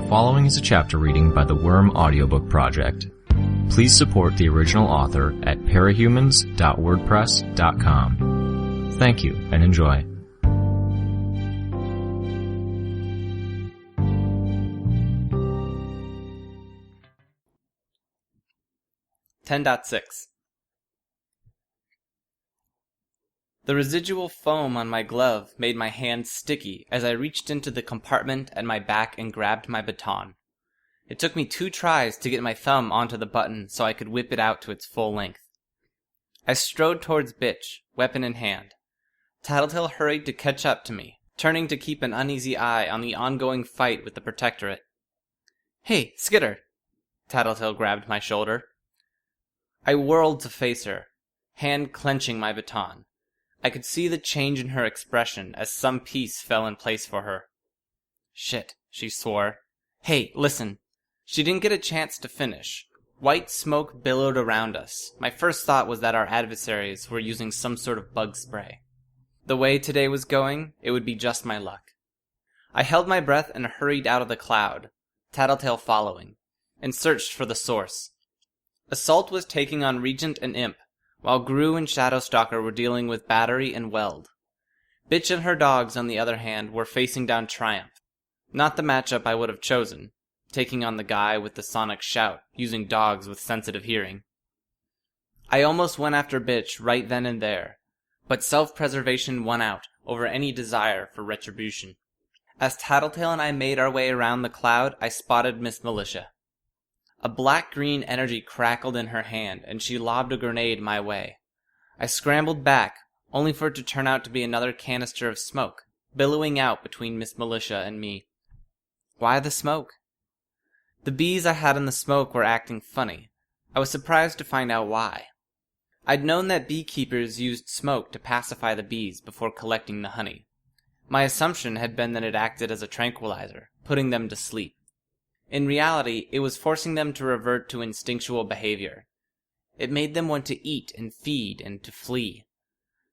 following is a chapter reading by the Worm Audiobook Project. Please support the original author at parahumans.wordpress.com. Thank you and enjoy. The residual foam on my glove made my hands sticky as I reached into the compartment at my back and grabbed my baton. It took me 2 tries to get my thumb onto the button so I could whip it out to its full length. I strode towards Bitch, weapon in hand. Tattletale hurried to catch up to me, turning to keep an uneasy eye on the ongoing fight with the Protectorate. "Hey, Skitter!" Tattletale grabbed my shoulder. I whirled to face her, hand clenching my baton. I could see the change in her expression as some piece fell in place for her. "Shit," she swore. "Hey, listen." She didn't get a chance to finish. White smoke billowed around us. My first thought was that our adversaries were using some sort of bug spray. The way today was going, it would be just my luck. I held my breath and hurried out of the cloud, Tattletale following, and searched for the source. Assault was taking on Regent and Imp, while Gru and Shadowstalker were dealing with Battery and Weld. Bitch and her dogs, on the other hand, were facing down Triumph. Not the matchup I would have chosen, taking on the guy with the sonic shout, using dogs with sensitive hearing. I almost went after Bitch right then and there, but self-preservation won out over any desire for retribution. As Tattletale and I made our way around the cloud, I spotted Miss Militia. A black-green energy crackled in her hand, and she lobbed a grenade my way. I scrambled back, only for it to turn out to be another canister of smoke, billowing out between Miss Militia and me. Why the smoke? The bees I had in the smoke were acting funny. I was surprised to find out why. I'd known that beekeepers used smoke to pacify the bees before collecting the honey. My assumption had been that it acted as a tranquilizer, putting them to sleep. In reality, it was forcing them to revert to instinctual behavior. It made them want to eat and feed and to flee.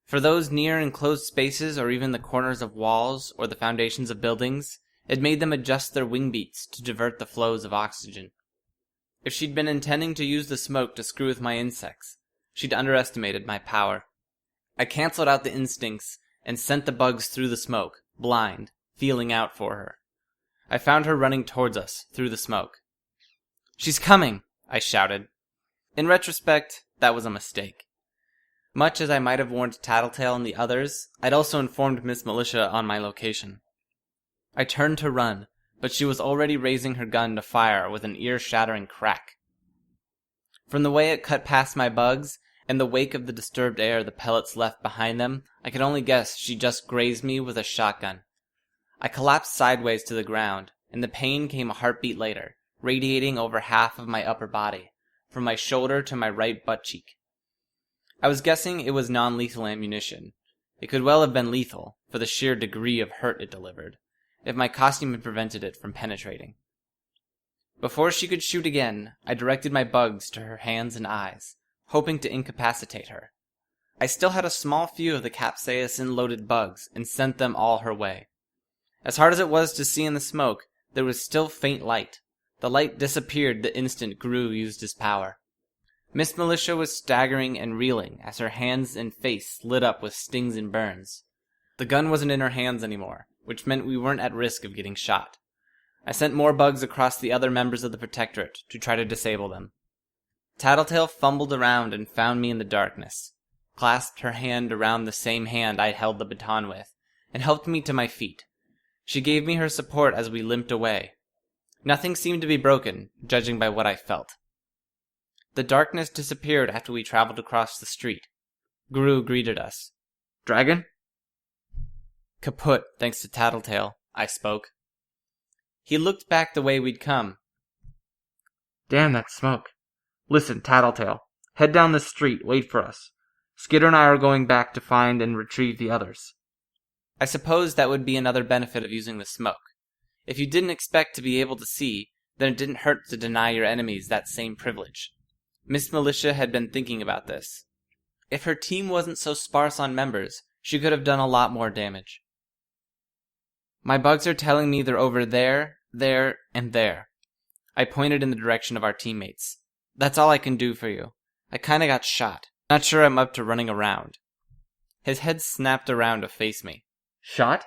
For those near enclosed spaces or even the corners of walls or the foundations of buildings, it made them adjust their wing beats to divert the flows of oxygen. If she'd been intending to use the smoke to screw with my insects, she'd underestimated my power. I canceled out the instincts and sent the bugs through the smoke, blind, feeling out for her. I found her running towards us, through the smoke. "She's coming!" I shouted. In retrospect, that was a mistake. Much as I might have warned Tattletale and the others, I'd also informed Miss Militia on my location. I turned to run, but she was already raising her gun to fire with an ear-shattering crack. From the way it cut past my bugs, and the wake of the disturbed air the pellets left behind them, I could only guess she just grazed me with a shotgun. I collapsed sideways to the ground, and the pain came a heartbeat later, radiating over half of my upper body, from my shoulder to my right butt cheek. I was guessing it was non-lethal ammunition. It could well have been lethal, for the sheer degree of hurt it delivered, if my costume had prevented it from penetrating. Before she could shoot again, I directed my bugs to her hands and eyes, hoping to incapacitate her. I still had a small few of the capsaicin-loaded bugs, and sent them all her way. As hard as it was to see in the smoke, there was still faint light. The light disappeared the instant Gru used his power. Miss Militia was staggering and reeling as her hands and face lit up with stings and burns. The gun wasn't in her hands anymore, which meant we weren't at risk of getting shot. I sent more bugs across the other members of the Protectorate to try to disable them. Tattletale fumbled around and found me in the darkness, clasped her hand around the same hand I held the baton with, and helped me to my feet. She gave me her support as we limped away. Nothing seemed to be broken, judging by what I felt. The darkness disappeared after we traveled across the street. Gru greeted us. "Dragon?" "Kaput, thanks to Tattletale," I spoke. He looked back the way we'd come. "Damn that smoke. Listen, Tattletale, head down this street, wait for us. Skitter and I are going back to find and retrieve the others." I suppose that would be another benefit of using the smoke. If you didn't expect to be able to see, then it didn't hurt to deny your enemies that same privilege. Miss Militia had been thinking about this. If her team wasn't so sparse on members, she could have done a lot more damage. "My bugs are telling me they're over there, there, and there. I pointed in the direction of our teammates. That's all I can do for you. I kinda got shot. Not sure I'm up to running around. His head snapped around to face me. Shot?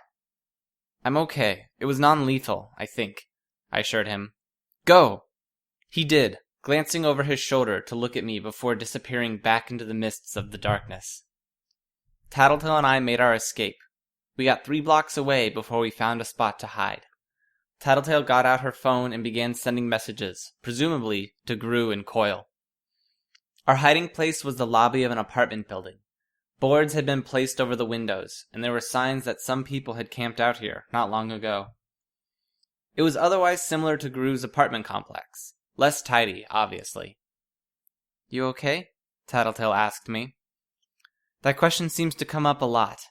I'm okay. It was non-lethal, I think, I assured him. Go! He did, glancing over his shoulder to look at me before disappearing back into the mists of the darkness. Tattletale and I made our escape. We got 3 blocks away before we found a spot to hide. Tattletale got out her phone and began sending messages, presumably to Gru and Coil. Our hiding place was the lobby of an apartment building. Boards had been placed over the windows, and there were signs that some people had camped out here not long ago. It was otherwise similar to Gru's apartment complex. Less tidy, obviously. You okay? Tattletale asked me. That question seems to come up a lot.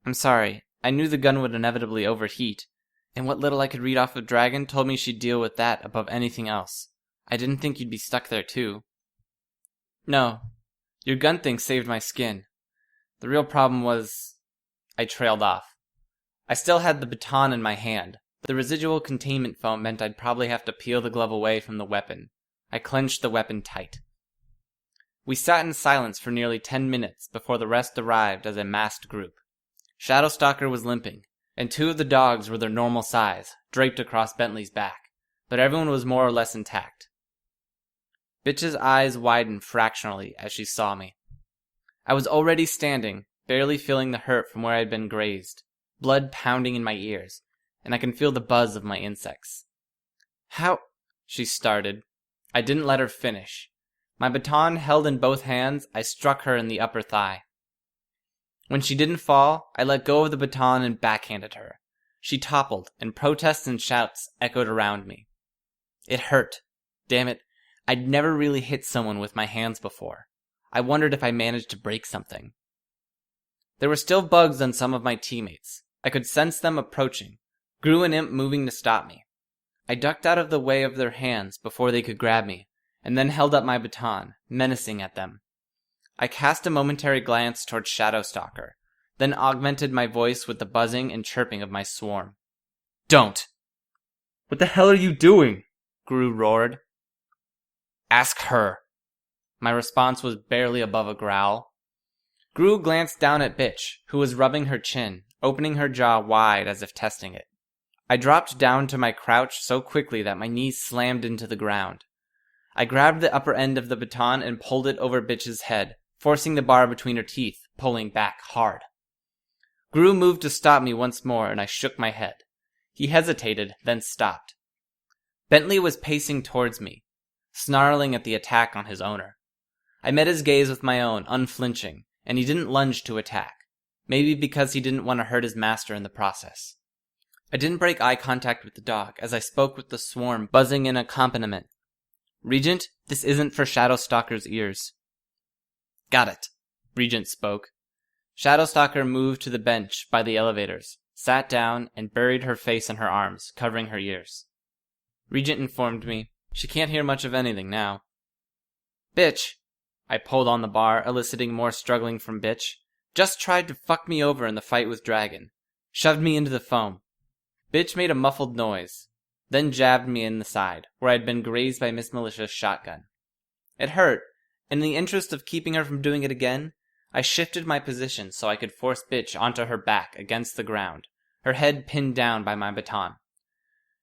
I'm sorry, I knew the gun would inevitably overheat, and what little I could read off of Dragon told me she'd deal with that above anything else. I didn't think you'd be stuck there too. No, your gun thing saved my skin. The real problem was... I trailed off. I still had the baton in my hand. The residual containment foam meant I'd probably have to peel the glove away from the weapon. I clenched the weapon tight. We sat in silence for nearly 10 minutes before the rest arrived as a massed group. Shadowstalker was limping, and 2 of the dogs were their normal size, draped across Bentley's back, but everyone was more or less intact. Bitch's eyes widened fractionally as she saw me. I was already standing, barely feeling the hurt from where I had been grazed, blood pounding in my ears, and I can feel the buzz of my insects. How? She started. I didn't let her finish. My baton held in both hands, I struck her in the upper thigh. When she didn't fall, I let go of the baton and backhanded her. She toppled, and protests and shouts echoed around me. It hurt. Damn it, I'd never really hit someone with my hands before. I wondered if I managed to break something. There were still bugs on some of my teammates. I could sense them approaching, Gru and Imp moving to stop me. I ducked out of the way of their hands before they could grab me, and then held up my baton, menacing at them. I cast a momentary glance toward Shadowstalker, then augmented my voice with the buzzing and chirping of my swarm. Don't! What the hell are you doing? Gru roared. Ask her. My response was barely above a growl. Gru glanced down at Bitch, who was rubbing her chin, opening her jaw wide as if testing it. I dropped down to my crouch so quickly that my knees slammed into the ground. I grabbed the upper end of the baton and pulled it over Bitch's head, forcing the bar between her teeth, pulling back hard. Gru moved to stop me once more, and I shook my head. He hesitated, then stopped. Bentley was pacing towards me, snarling at the attack on his owner. I met his gaze with my own, unflinching, and he didn't lunge to attack, maybe because he didn't want to hurt his master in the process. I didn't break eye contact with the dog as I spoke with the swarm buzzing in accompaniment. Regent, this isn't for Shadowstalker's ears. Got it, Regent spoke. Shadowstalker moved to the bench by the elevators, sat down, and buried her face in her arms, covering her ears. Regent informed me, she can't hear much of anything now. Bitch! I pulled on the bar, eliciting more struggling from Bitch. Just tried to fuck me over in the fight with Dragon. Shoved me into the foam. Bitch made a muffled noise, then jabbed me in the side, where I had been grazed by Miss Militia's shotgun. It hurt, and in the interest of keeping her from doing it again, I shifted my position so I could force Bitch onto her back against the ground, her head pinned down by my baton.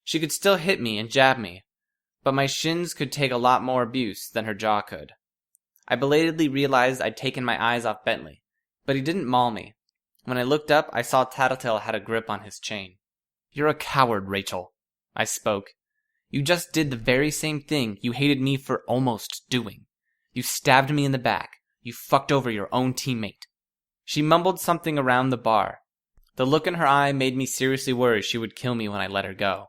She could still hit me and jab me, but my shins could take a lot more abuse than her jaw could. I belatedly realized I'd taken my eyes off Bentley, but he didn't maul me. When I looked up, I saw Tattletale had a grip on his chain. You're a coward, Rachel, I spoke. You just did the very same thing you hated me for almost doing. You stabbed me in the back. You fucked over your own teammate. She mumbled something around the bar. The look in her eye made me seriously worry she would kill me when I let her go.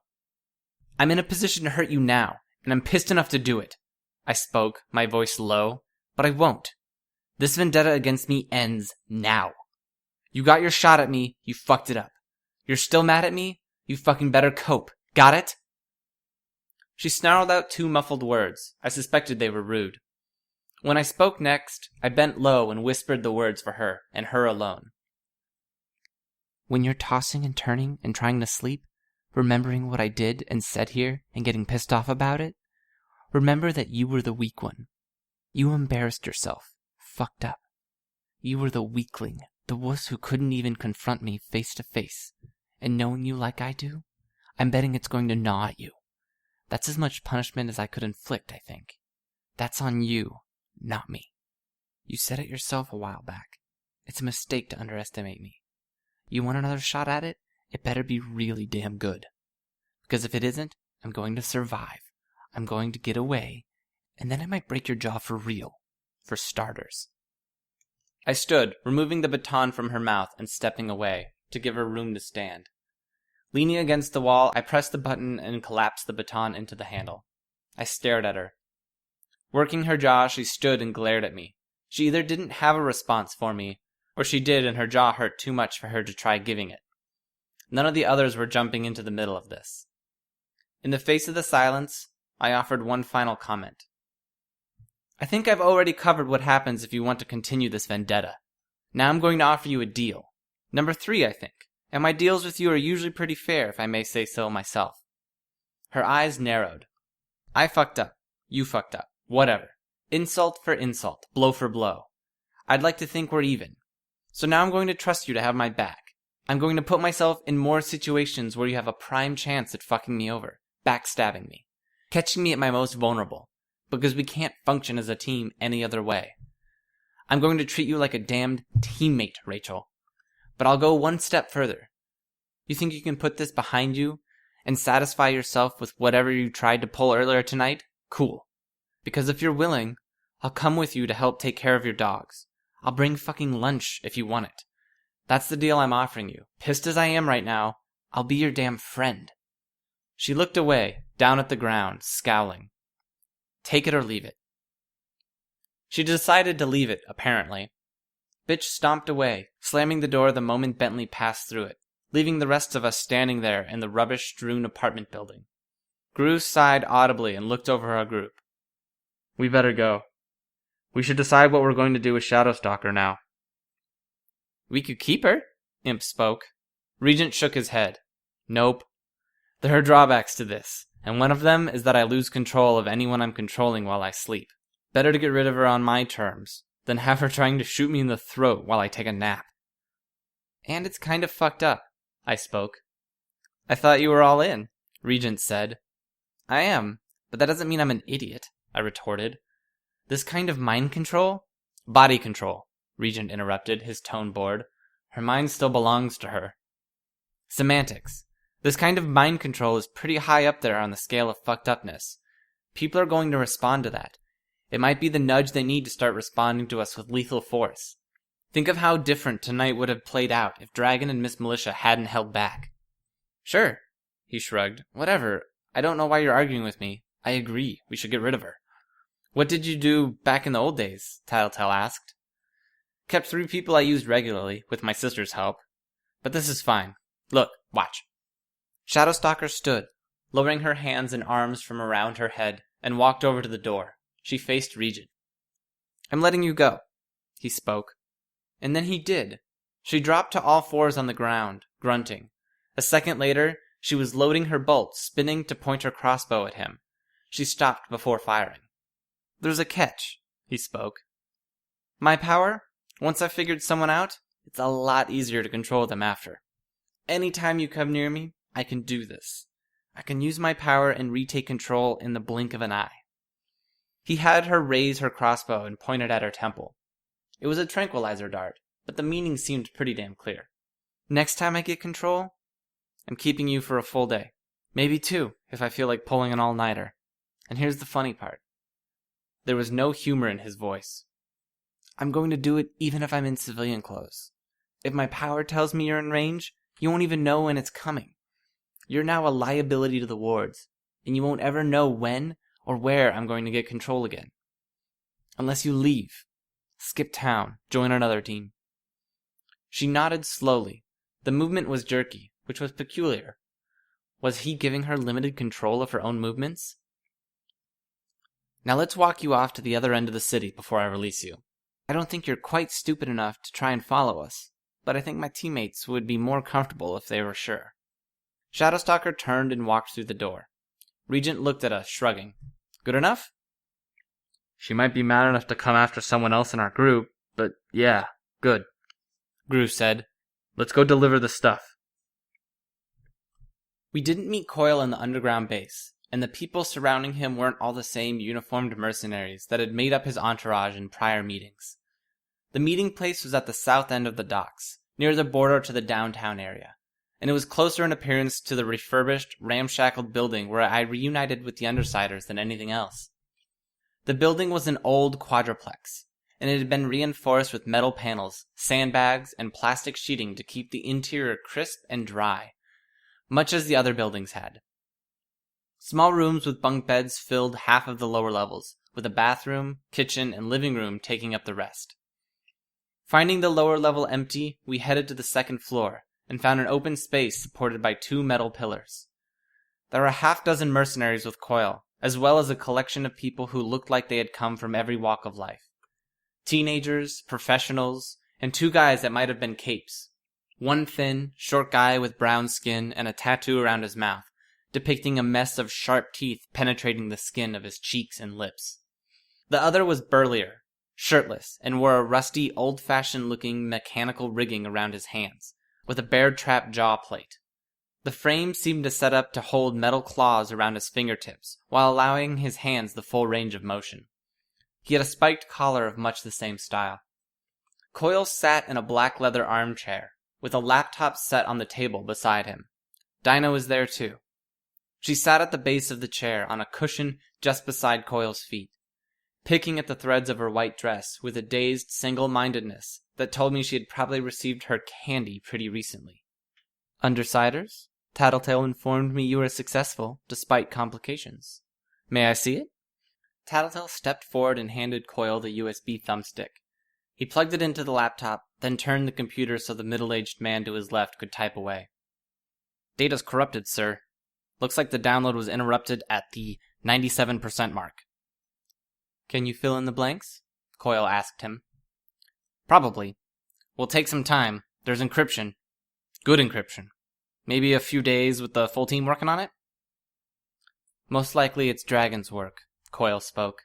I'm in a position to hurt you now, and I'm pissed enough to do it. I spoke, my voice low, but I won't. This vendetta against me ends now. You got your shot at me, you fucked it up. You're still mad at me? You fucking better cope. Got it? She snarled out 2 muffled words. I suspected they were rude. When I spoke next, I bent low and whispered the words for her, and her alone. When you're tossing and turning and trying to sleep, Remembering what I did and said here and getting pissed off about it? Remember that you were the weak one. You embarrassed yourself. Fucked up. You were the weakling, the wuss who couldn't even confront me face to face. And knowing you like I do, I'm betting it's going to gnaw at you. That's as much punishment as I could inflict, I think. That's on you, not me. You said it yourself a while back. It's a mistake to underestimate me. You want another shot at it? It better be really damn good. Because if it isn't, I'm going to survive. I'm going to get away. And then I might break your jaw for real. For starters. I stood, removing the baton from her mouth and stepping away, to give her room to stand. Leaning against the wall, I pressed the button and collapsed the baton into the handle. I stared at her. Working her jaw, she stood and glared at me. She either didn't have a response for me, or she did and her jaw hurt too much for her to try giving it. None of the others were jumping into the middle of this. In the face of the silence, I offered one final comment. I think I've already covered what happens if you want to continue this vendetta. Now I'm going to offer you a deal. Number 3, I think. And my deals with you are usually pretty fair, if I may say so myself. Her eyes narrowed. I fucked up. You fucked up. Whatever. Insult for insult. Blow for blow. I'd like to think we're even. So now I'm going to trust you to have my back. I'm going to put myself in more situations where you have a prime chance at fucking me over, backstabbing me, catching me at my most vulnerable, because we can't function as a team any other way. I'm going to treat you like a damned teammate, Rachel. But I'll go one step further. You think you can put this behind you and satisfy yourself with whatever you tried to pull earlier tonight? Cool. Because if you're willing, I'll come with you to help take care of your dogs. I'll bring fucking lunch if you want it. That's the deal I'm offering you. Pissed as I am right now, I'll be your damn friend. She looked away, down at the ground, scowling. Take it or leave it. She decided to leave it, apparently. Bitch stomped away, slamming the door the moment Bentley passed through it, leaving the rest of us standing there in the rubbish-strewn apartment building. Gru sighed audibly and looked over our group. We better go. We should decide what we're going to do with Shadowstalker now. We could keep her, Imp spoke. Regent shook his head. Nope. There are drawbacks to this, and one of them is that I lose control of anyone I'm controlling while I sleep. Better to get rid of her on my terms than have her trying to shoot me in the throat while I take a nap. And it's kind of fucked up, I spoke. I thought you were all in, Regent said. I am, but that doesn't mean I'm an idiot, I retorted. This kind of mind control? Body control, Regent interrupted, his tone bored. Her mind still belongs to her. Semantics. This kind of mind control is pretty high up there on the scale of fucked upness. People are going to respond to that. It might be the nudge they need to start responding to us with lethal force. Think of how different tonight would have played out if Dragon and Miss Militia hadn't held back. Sure, he shrugged. Whatever. I don't know why you're arguing with me. I agree. We should get rid of her. What did you do back in the old days? Tattletale asked. Kept 3 people I used regularly, with my sister's help. But this is fine. Look, watch. Shadowstalker stood, lowering her hands and arms from around her head, and walked over to the door. She faced Regent. I'm letting you go, he spoke. And then he did. She dropped to all fours on the ground, grunting. A second later, she was loading her bolt, spinning to point her crossbow at him. She stopped before firing. There's a catch, he spoke. My power, once I've figured someone out, it's a lot easier to control them after. Anytime you come near me, I can do this. I can use my power and retake control in the blink of an eye. He had her raise her crossbow and pointed at her temple. It was a tranquilizer dart, but the meaning seemed pretty damn clear. Next time I get control, I'm keeping you for a full day. Maybe 2, if I feel like pulling an all-nighter. And here's the funny part. There was no humor in his voice. I'm going to do it even if I'm in civilian clothes. If my power tells me you're in range, you won't even know when it's coming. You're now a liability to the wards, and you won't ever know when or where I'm going to get control again. Unless you leave. Skip town. Join another team. She nodded slowly. The movement was jerky, which was peculiar. Was he giving her limited control of her own movements? Now let's walk you off to the other end of the city before I release you. I don't think you're quite stupid enough to try and follow us, but I think my teammates would be more comfortable if they were sure. Shadowstalker turned and walked through the door. Regent looked at us, shrugging. Good enough? She might be mad enough to come after someone else in our group, but yeah, good. Gru said. Let's go deliver the stuff. We didn't meet Coil in the underground base, and the people surrounding him weren't all the same uniformed mercenaries that had made up his entourage in prior meetings. The meeting place was at the south end of the docks, near the border to the downtown area, and it was closer in appearance to the refurbished, ramshackled building where I reunited with the Undersiders than anything else. The building was an old quadruplex, and it had been reinforced with metal panels, sandbags, and plastic sheeting to keep the interior crisp and dry, much as the other buildings had. Small rooms with bunk beds filled half of the lower levels, with a bathroom, kitchen, and living room taking up the rest. Finding the lower level empty, we headed to the second floor, and found an open space supported by 2 metal pillars. There were a half-dozen mercenaries with Coil, as well as a collection of people who looked like they had come from every walk of life. Teenagers, professionals, and 2 guys that might have been capes. One thin, short guy with brown skin and a tattoo around his mouth, depicting a mess of sharp teeth penetrating the skin of his cheeks and lips. The other was burlier, shirtless, and wore a rusty, old-fashioned looking mechanical rigging around his hands, with a bear-trap jaw plate. The frame seemed to set up to hold metal claws around his fingertips, while allowing his hands the full range of motion. He had a spiked collar of much the same style. Coil sat in a black leather armchair, with a laptop set on the table beside him. Dinah was there too. She sat at the base of the chair on a cushion just beside Coil's feet, picking at the threads of her white dress with a dazed single-mindedness that told me she had probably received her candy pretty recently. Undersiders, Tattletale informed me you were successful, despite complications. May I see it? Tattletale stepped forward and handed Coil the USB thumbstick. He plugged it into the laptop, then turned the computer so the middle-aged man to his left could type away. Data's corrupted, sir. Looks like the download was interrupted at the 97% mark. Can you fill in the blanks? Coil asked him. Probably. Will take some time. There's encryption. Good encryption. Maybe a few days with the full team working on it? Most likely it's Dragon's work, Coil spoke.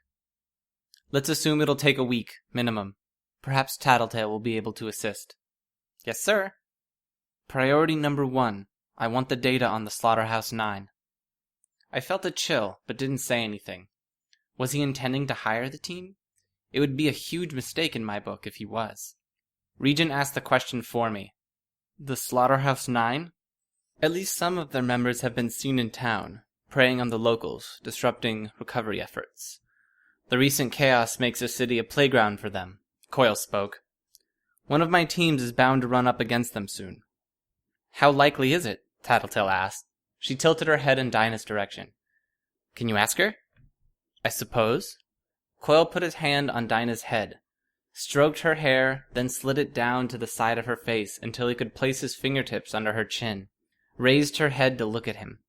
Let's assume it'll take a week, minimum. Perhaps Tattletale will be able to assist. Yes, sir. Priority number 1. I want the data on the Slaughterhouse 9. I felt a chill, but didn't say anything. Was he intending to hire the team? It would be a huge mistake in my book if he was. Regent asked the question for me. The Slaughterhouse 9? At least some of their members have been seen in town, preying on the locals, disrupting recovery efforts. The recent chaos makes the city a playground for them, Coil spoke. One of my teams is bound to run up against them soon. How likely is it? Tattletale asked. She tilted her head in Dinah's direction. Can you ask her? I suppose. Coil put his hand on Dinah's head, stroked her hair, then slid it down to the side of her face until he could place his fingertips under her chin, raised her head to look at him.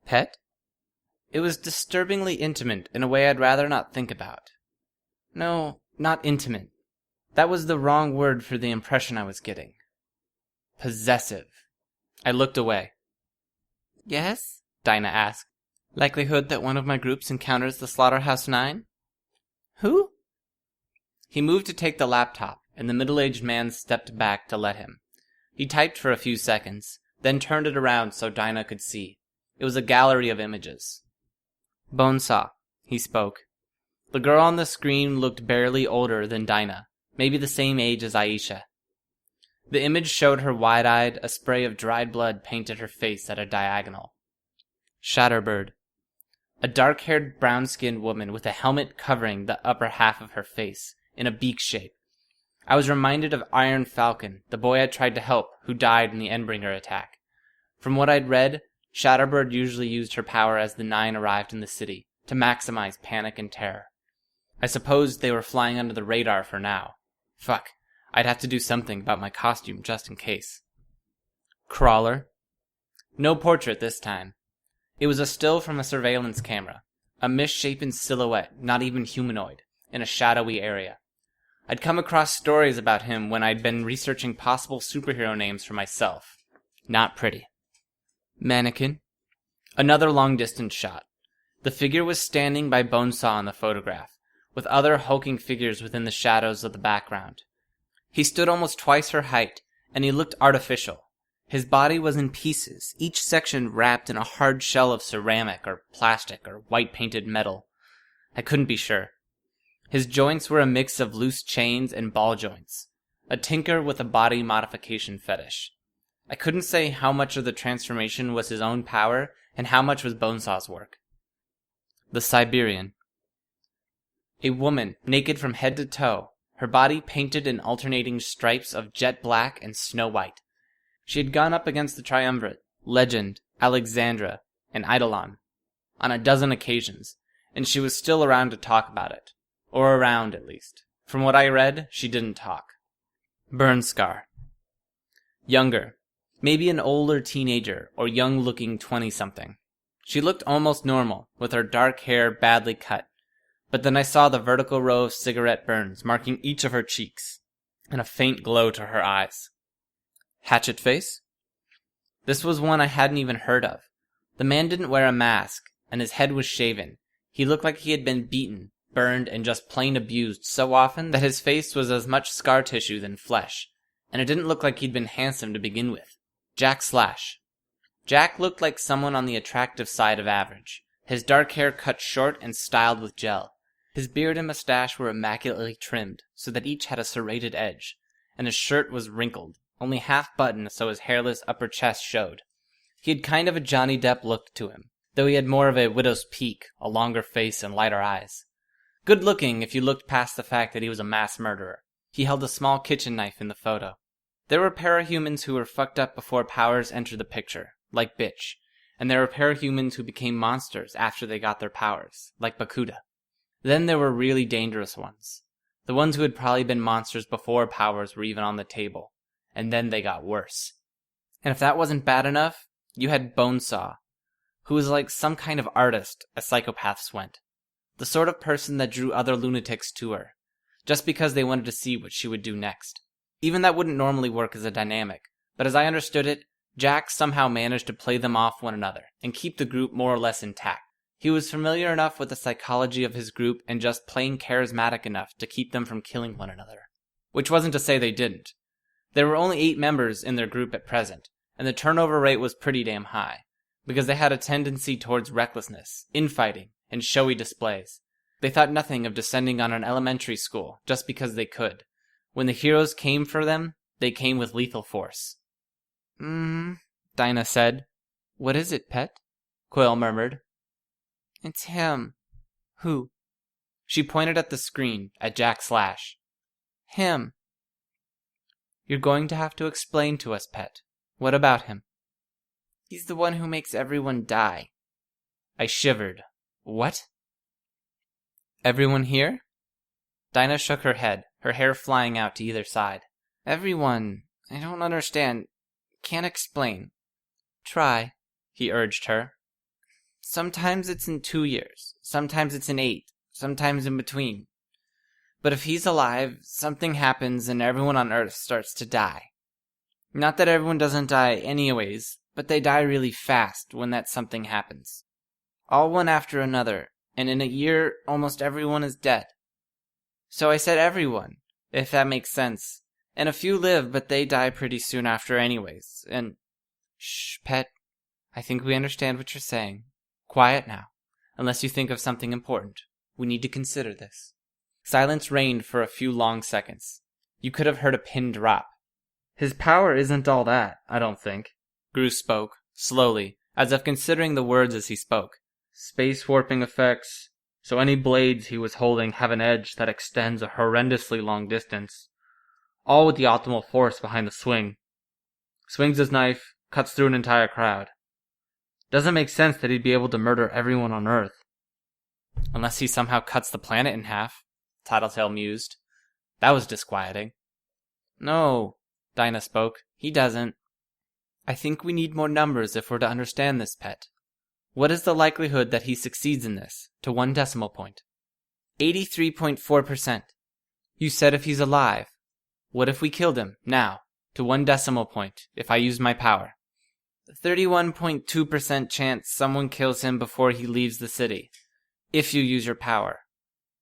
Pet? It was disturbingly intimate in a way I'd rather not think about. No, not intimate. That was the wrong word for the impression I was getting. Possessive. I looked away. Yes? Dinah asked. Likelihood that one of my groups encounters the Slaughterhouse 9? Who? He moved to take the laptop, and the middle-aged man stepped back to let him. He typed for a few seconds, then turned it around so Dinah could see. It was a gallery of images. Bonesaw, he spoke. The girl on the screen looked barely older than Dinah, maybe the same age as Aisha. The image showed her wide-eyed, a spray of dried blood painted her face at a diagonal. Shatterbird. A dark-haired, brown-skinned woman with a helmet covering the upper half of her face, in a beak shape. I was reminded of Iron Falcon, the boy I tried to help, who died in the Endbringer attack. From what I'd read, Shatterbird usually used her power as the 9 arrived in the city, to maximize panic and terror. I supposed they were flying under the radar for now. Fuck, I'd have to do something about my costume just in case. Crawler. No portrait this time. It was a still from a surveillance camera, a misshapen silhouette, not even humanoid, in a shadowy area. I'd come across stories about him when I'd been researching possible superhero names for myself. Not pretty. Mannequin. Another long-distance shot. The figure was standing by Bonesaw in the photograph, with other hulking figures within the shadows of the background. He stood almost twice her height, and he looked artificial. His body was in pieces, each section wrapped in a hard shell of ceramic or plastic or white-painted metal. I couldn't be sure. His joints were a mix of loose chains and ball joints. A tinker with a body modification fetish. I couldn't say how much of the transformation was his own power and how much was Bonesaw's work. The Siberian. A woman, naked from head to toe, her body painted in alternating stripes of jet black and snow white. She had gone up against the triumvirate, Legend, Alexandra, and Eidolon, on a dozen occasions, and she was still around to talk about it. Or around, at least. From what I read, she didn't talk. Burn scar. Younger. Maybe an older teenager, or young-looking 20-something. She looked almost normal, with her dark hair badly cut. But then I saw the vertical row of cigarette burns marking each of her cheeks, and a faint glow to her eyes. Hatchet face? This was one I hadn't even heard of. The man didn't wear a mask, and his head was shaven. He looked like he had been beaten, burned, and just plain abused so often that his face was as much scar tissue than flesh, and it didn't look like he'd been handsome to begin with. Jack Slash. Jack looked like someone on the attractive side of average. His dark hair cut short and styled with gel. His beard and mustache were immaculately trimmed, so that each had a serrated edge, and his shirt was wrinkled, only half buttoned so his hairless upper chest showed. He had kind of a Johnny Depp look to him, though he had more of a widow's peak, a longer face, and lighter eyes. Good looking if you looked past the fact that he was a mass murderer. He held a small kitchen knife in the photo. There were parahumans who were fucked up before powers entered the picture, like Bitch, and there were parahumans who became monsters after they got their powers, like Bakuda. Then there were really dangerous ones, the ones who had probably been monsters before powers were even on the table, and then they got worse. And if that wasn't bad enough, you had Bonesaw, who was like some kind of artist, as psychopaths went. The sort of person that drew other lunatics to her, just because they wanted to see what she would do next. Even that wouldn't normally work as a dynamic, but as I understood it, Jack somehow managed to play them off one another, and keep the group more or less intact. He was familiar enough with the psychology of his group and just plain charismatic enough to keep them from killing one another. Which wasn't to say they didn't. There were only 8 members in their group at present, and the turnover rate was pretty damn high, because they had a tendency towards recklessness, infighting, and showy displays. They thought nothing of descending on an elementary school just because they could. When the heroes came for them, they came with lethal force. Dinah said. What is it, pet? Quill murmured. It's him. Who? She pointed at the screen, at Jack Slash. Him. You're going to have to explain to us, pet. What about him? He's the one who makes everyone die. I shivered. What? Everyone here? Dinah shook her head, her hair flying out to either side. Everyone. I don't understand. Can't explain. Try, he urged her. Sometimes it's in 2 years. Sometimes it's in 8. Sometimes in between. But if he's alive, something happens and everyone on Earth starts to die. Not that everyone doesn't die anyways, but they die really fast when that something happens. All one after another, and in a year, almost everyone is dead. So I said everyone, if that makes sense. And a few live, but they die pretty soon after anyways, and... Shh, pet. I think we understand what you're saying. Quiet now, unless you think of something important. We need to consider this. Silence reigned for a few long seconds. You could have heard a pin drop. His power isn't all that, I don't think. Gru spoke, slowly, as if considering the words as he spoke. Space warping effects, so any blades he was holding have an edge that extends a horrendously long distance. All with the optimal force behind the swing. Swings his knife, cuts through an entire crowd. Doesn't make sense that he'd be able to murder everyone on Earth. Unless he somehow cuts the planet in half, Tattletale mused. That was disquieting. No, Dinah spoke. He doesn't. I think we need more numbers if we're to understand this, pet. What is the likelihood that he succeeds in this, to 1 decimal point? 83.4%. You said if he's alive. What if we killed him, now, to 1 decimal point, if I used my power? 31.2% chance someone kills him before he leaves the city, if you use your power.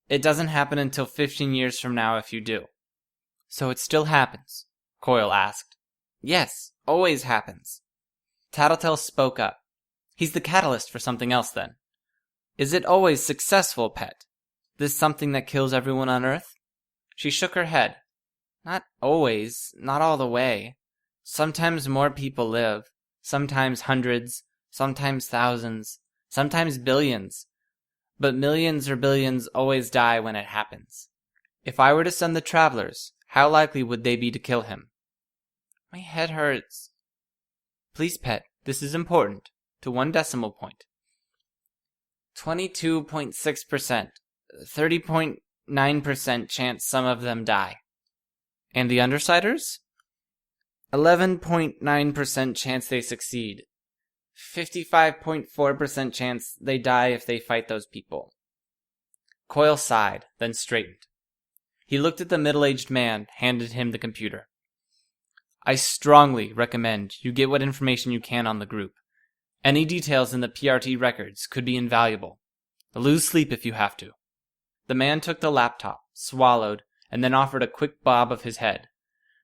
It doesn't happen until 15 years from now if you do. So it still happens? Coil asked. Yes, always happens. Tattletale spoke up. He's the catalyst for something else then. Is it always successful, pet? This something that kills everyone on Earth? She shook her head. Not always, not all the way. Sometimes more people live, sometimes hundreds, sometimes thousands, sometimes billions. But millions or billions always die when it happens. If I were to send the travelers, how likely would they be to kill him? My head hurts. Please, pet, this is important. To 1 decimal point. 22.6%. 30.9% chance some of them die. And the Undersiders? 11.9% chance they succeed. 55.4% chance they die if they fight those people. Coil sighed, then straightened. He looked at the middle-aged man, handed him the computer. I strongly recommend you get what information you can on the group. Any details in the PRT records could be invaluable. Lose sleep if you have to. The man took the laptop, swallowed, and then offered a quick bob of his head.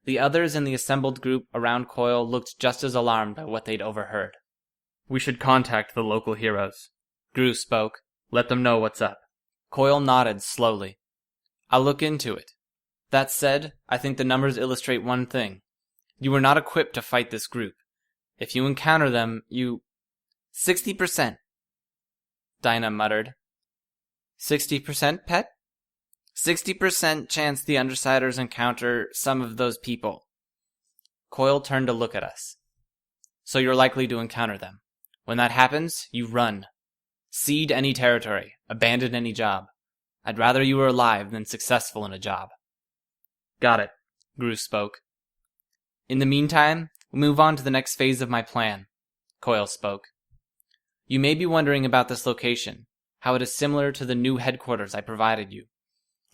The others in the assembled group around Coil looked just as alarmed by what they'd overheard. We should contact the local heroes. Gru spoke. Let them know what's up. Coil nodded slowly. I'll look into it. That said, I think the numbers illustrate one thing. You were not equipped to fight this group. If you encounter them, you... 60%. Dinah muttered. 60%, pet? 60% chance the Undersiders encounter some of those people. Coil turned to look at us. So you're likely to encounter them. When that happens, you run. Cede any territory. Abandon any job. I'd rather you were alive than successful in a job. Got it, Gru spoke. In the meantime, we'll move on to the next phase of my plan, Coil spoke. You may be wondering about this location, how it is similar to the new headquarters I provided you.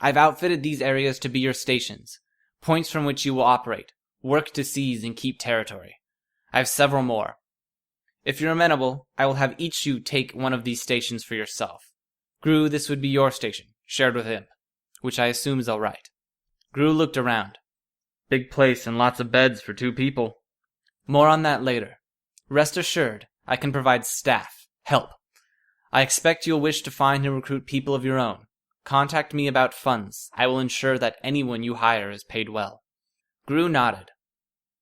I've outfitted these areas to be your stations, points from which you will operate, work to seize and keep territory. I have several more. If you're amenable, I will have each you take one of these stations for yourself. Gru, this would be your station, shared with Imp, which I assume is all right. Gru looked around. Big place and lots of beds for 2 people. More on that later. Rest assured, I can provide staff, help. I expect you'll wish to find and recruit people of your own. Contact me about funds. I will ensure that anyone you hire is paid well. Gru nodded.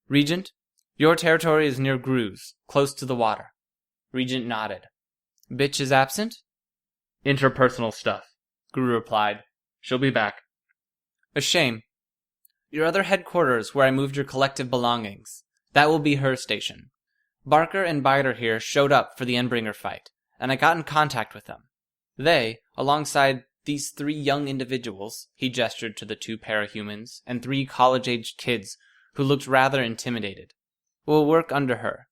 Regent, your territory is near Gru's, close to the water. Regent nodded. Bitch is absent? Interpersonal stuff, Gru replied. She'll be back. A shame. Your other headquarters where I moved your collective belongings. That will be her station. Barker and Biter here showed up for the Endbringer fight, and I got in contact with them. They, alongside these 3 young individuals, he gestured to the 2 parahumans, and 3 college-aged kids who looked rather intimidated, will work under her.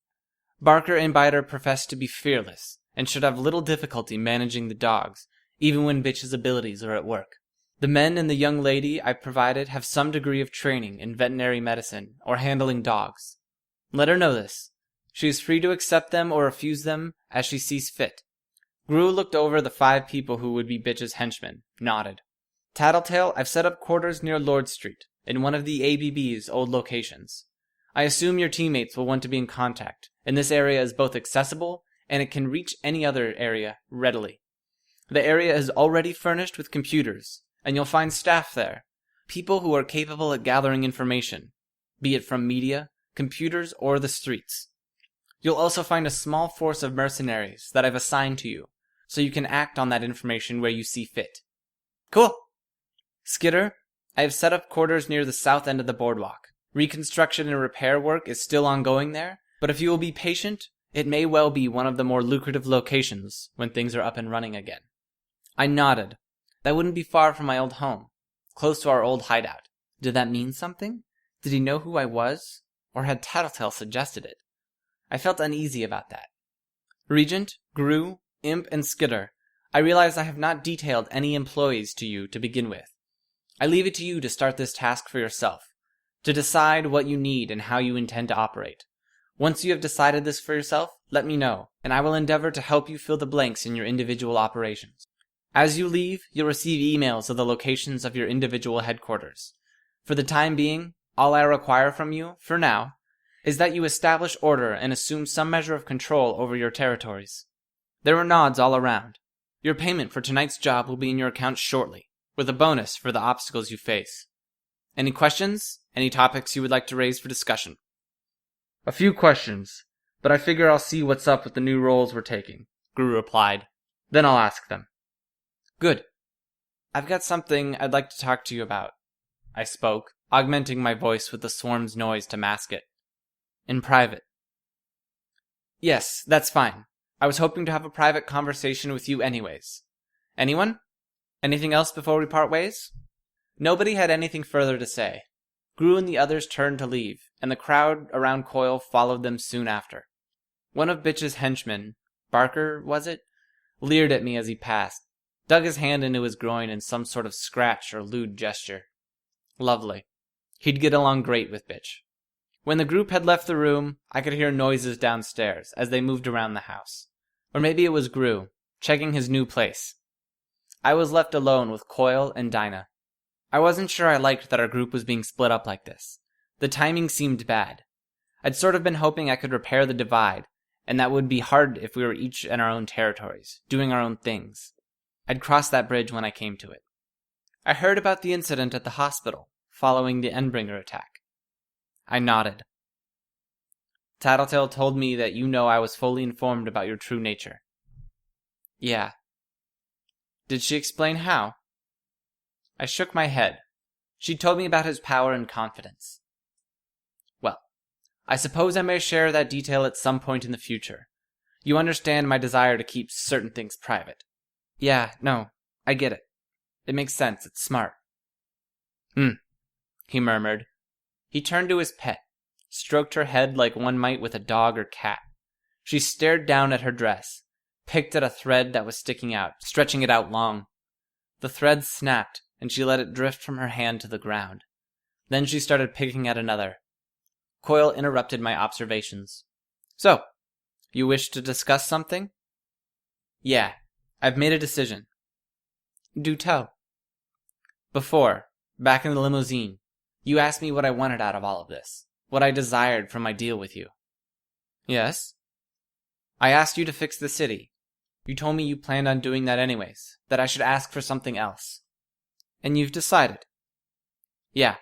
Barker and Biter profess to be fearless, and should have little difficulty managing the dogs, even when Bitch's abilities are at work. The men and the young lady I provided have some degree of training in veterinary medicine or handling dogs. Let her know this. She is free to accept them or refuse them as she sees fit. Gru looked over the 5 people who would be Bitch's henchmen, nodded. Tattletale, I've set up quarters near Lord Street, in one of the ABB's old locations. I assume your teammates will want to be in contact, and this area is both accessible and it can reach any other area readily. The area is already furnished with computers, and you'll find staff there, people who are capable at gathering information, be it from media, computers, or the streets. You'll also find a small force of mercenaries that I've assigned to you, so you can act on that information where you see fit. Cool! Skitter, I have set up quarters near the south end of the boardwalk. Reconstruction and repair work is still ongoing there, but if you will be patient, it may well be one of the more lucrative locations when things are up and running again. I nodded. That wouldn't be far from my old home, close to our old hideout. Did that mean something? Did he know who I was? Or had Tattletale suggested it? I felt uneasy about that. Regent, Gru, Imp, and Skitter, I realize I have not detailed any employees to you to begin with. I leave it to you to start this task for yourself, to decide what you need and how you intend to operate. Once you have decided this for yourself, let me know, and I will endeavor to help you fill the blanks in your individual operations. As you leave, you'll receive emails of the locations of your individual headquarters. For the time being, all I require from you, for now, is that you establish order and assume some measure of control over your territories. There were nods all around. Your payment for tonight's job will be in your account shortly, with a bonus for the obstacles you face. Any questions? Any topics you would like to raise for discussion? A few questions, but I figure I'll see what's up with the new roles we're taking, Gru replied. Then I'll ask them. Good. I've got something I'd like to talk to you about, I spoke, augmenting my voice with the swarm's noise to mask it. In private. Yes, that's fine. I was hoping to have a private conversation with you anyways. Anyone? Anything else before we part ways? Nobody had anything further to say. Gru and the others turned to leave, and the crowd around Coil followed them soon after. One of Bitch's henchmen, Barker, was it, leered at me as he passed, dug his hand into his groin in some sort of scratch or lewd gesture. Lovely. He'd get along great with Bitch. When the group had left the room, I could hear noises downstairs as they moved around the house. Or maybe it was Gru, checking his new place. I was left alone with Coil and Dinah. I wasn't sure I liked that our group was being split up like this. The timing seemed bad. I'd sort of been hoping I could repair the divide, and that would be hard if we were each in our own territories, doing our own things. I'd cross that bridge when I came to it. I heard about the incident at the hospital, following the Endbringer attack. I nodded. Tattletale told me that you know I was fully informed about your true nature. Yeah. Did she explain how? I shook my head. She told me about his power and confidence. Well, I suppose I may share that detail at some point in the future. You understand my desire to keep certain things private. Yeah, no, I get it. It makes sense, it's smart. He murmured. He turned to his pet, stroked her head like one might with a dog or cat. She stared down at her dress, picked at a thread that was sticking out, stretching it out long. The thread snapped, and she let it drift from her hand to the ground. Then she started picking at another. Coil interrupted my observations. So, you wish to discuss something? Yeah, I've made a decision. Do tell. Before, back in the limousine, you asked me what I wanted out of all of this, what I desired from my deal with you. Yes? I asked you to fix the city. You told me you planned on doing that anyways, that I should ask for something else. And you've decided? Yeah.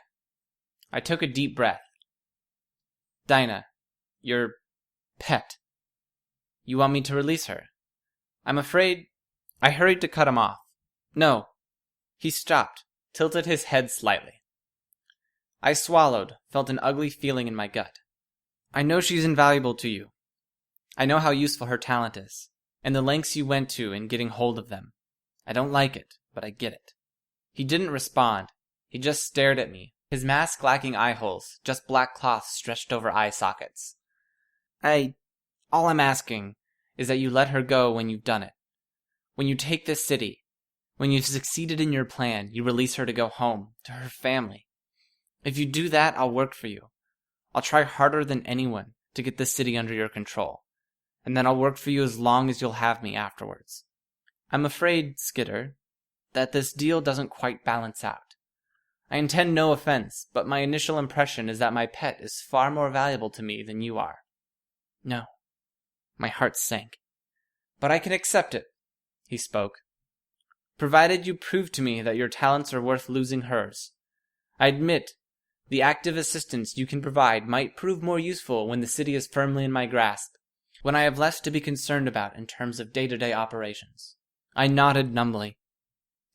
I took a deep breath. Dinah, your pet. You want me to release her? I'm afraid... I hurried to cut him off. No. He stopped, tilted his head slightly. I swallowed, felt an ugly feeling in my gut. I know she's invaluable to you. I know how useful her talent is, and the lengths you went to in getting hold of them. I don't like it, but I get it. He didn't respond. He just stared at me, his mask lacking eye holes, just black cloth stretched over eye sockets. All I'm asking is that you let her go when you've done it. When you take this city, when you've succeeded in your plan, you release her to go home, to her family. If you do that, I'll work for you. I'll try harder than anyone to get this city under your control, and then I'll work for you as long as you'll have me afterwards. I'm afraid, Skitter, that this deal doesn't quite balance out. I intend no offense, but my initial impression is that my pet is far more valuable to me than you are. No. My heart sank. But I can accept it, he spoke. Provided you prove to me that your talents are worth losing hers. I admit, the active assistance you can provide might prove more useful when the city is firmly in my grasp, when I have less to be concerned about in terms of day-to-day operations. I nodded numbly.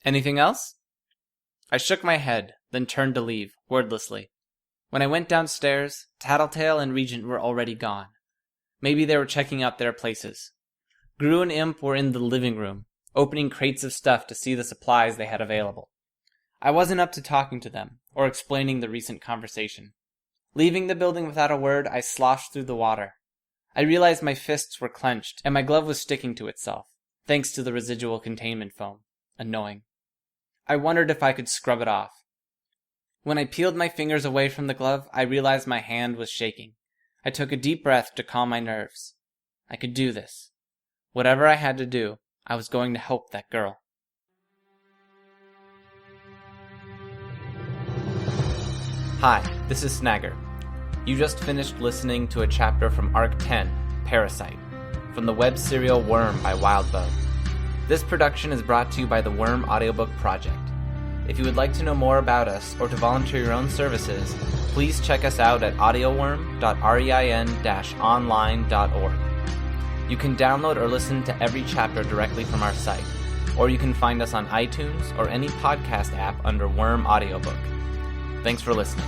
Anything else? I shook my head, then turned to leave, wordlessly. When I went downstairs, Tattletale and Regent were already gone. Maybe they were checking out their places. Gru and Imp were in the living room, opening crates of stuff to see the supplies they had available. I wasn't up to talking to them, or explaining the recent conversation. Leaving the building without a word, I sloshed through the water. I realized my fists were clenched, and my glove was sticking to itself, thanks to the residual containment foam. Annoying. I wondered if I could scrub it off. When I peeled my fingers away from the glove, I realized my hand was shaking. I took a deep breath to calm my nerves. I could do this. Whatever I had to do, I was going to help that girl. Hi, this is Snagger. You just finished listening to a chapter from Arc 10, Parasite, from the web serial Worm by Wildbow. This production is brought to you by the Worm Audiobook Project. If you would like to know more about us or to volunteer your own services, please check us out at audioworm.rein-online.org. You can download or listen to every chapter directly from our site, or you can find us on iTunes or any podcast app under Worm Audiobook. Thanks for listening.